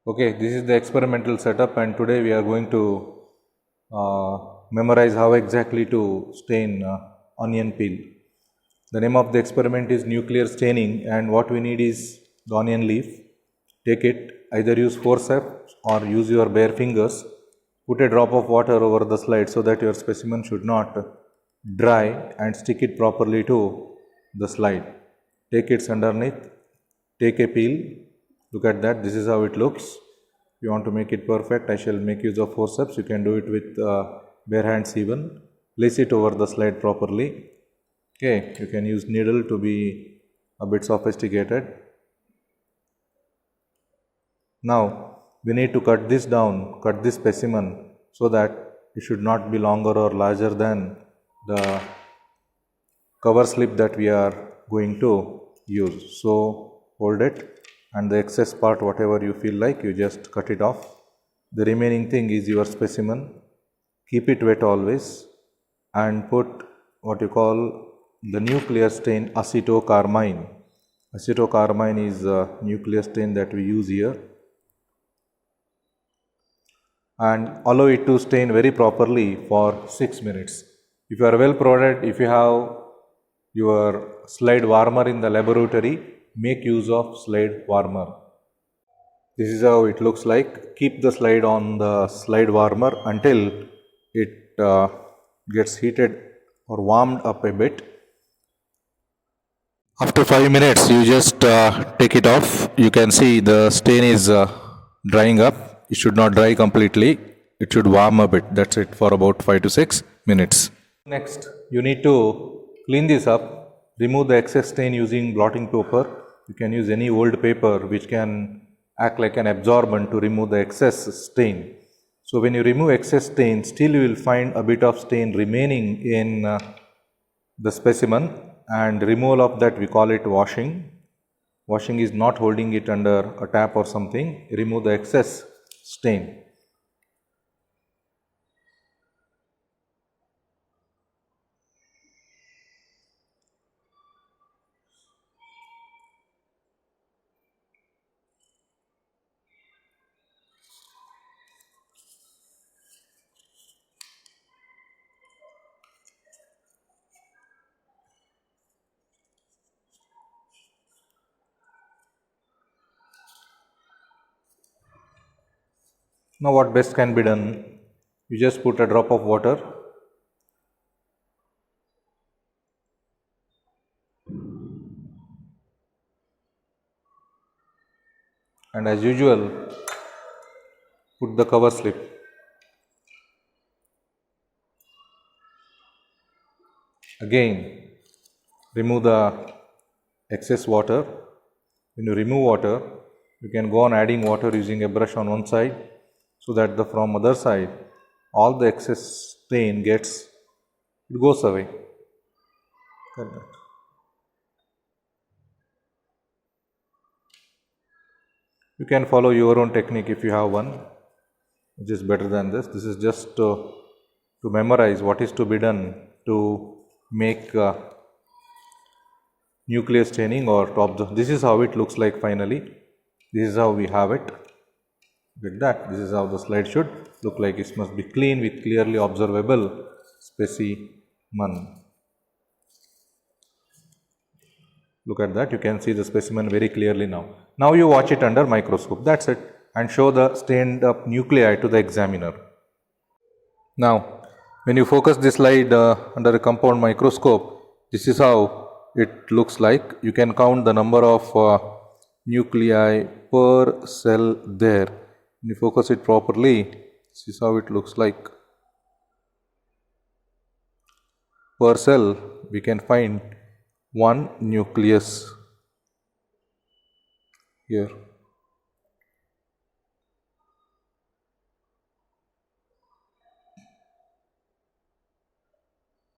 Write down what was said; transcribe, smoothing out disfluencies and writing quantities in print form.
Okay, this is the experimental setup, and today we are going to memorize how exactly to stain onion peel. The name of the experiment is nuclear staining, and what we need is the onion leaf. Take it, either use forceps or use your bare fingers. Put a drop of water over the slide so that your specimen should not dry, and stick it properly to the slide. Take it underneath, take a peel. Look at that, this is how it looks. If you want to make it perfect, I shall make use of forceps. You can do it with bare hands even. Place it over the slide properly. Okay, you can use needle to be a bit sophisticated. Now, we need to cut this down, cut this specimen so that it should not be longer or larger than the cover slip that we are going to use. So, hold it, and the excess part, whatever you feel like, you just cut it off. The remaining thing is your specimen. Keep it wet always, and put what you call the nuclear stain acetocarmine. Acetocarmine is a nuclear stain that we use here, and allow it to stain very properly for 6 minutes. If you are well provided, if you have your slide warmer in the laboratory, make use of slide warmer. This is how it looks like. Keep the slide on the slide warmer until it gets heated or warmed up a bit. After 5 minutes, you just take it off. You can see the stain is drying up. It should not dry completely. It should warm a bit. That's it for about 5 to 6 minutes. Next, you need to clean this up. Remove the excess stain using blotting paper. You can use any old paper which can act like an absorbent to remove the excess stain. So when you remove excess stain, still you will find a bit of stain remaining in the specimen, and removal of that we call it washing. Washing is not holding it under a tap or something. Remove the excess stain. Now what best can be done? You just put a drop of water, and as usual, put the cover slip. Again, remove the excess water. When you remove water, you can go on adding water using a brush on one side, so that from other side all the excess stain goes away. You can follow your own technique if you have one, which is better than this. This is just to memorize what is to be done to make nuclear staining or top. This is how it looks like finally. This is how we have it. With that, this is how the slide should look like. It must be clean with clearly observable specimen. Look at that, you can see the specimen very clearly now. Now you watch it under microscope, that's it, and show the stained up nuclei to the examiner. Now, when you focus this slide under a compound microscope, this is how it looks like. You can count the number of nuclei per cell there. When you focus it properly, this is how it looks like. Per cell, we can find one nucleus here.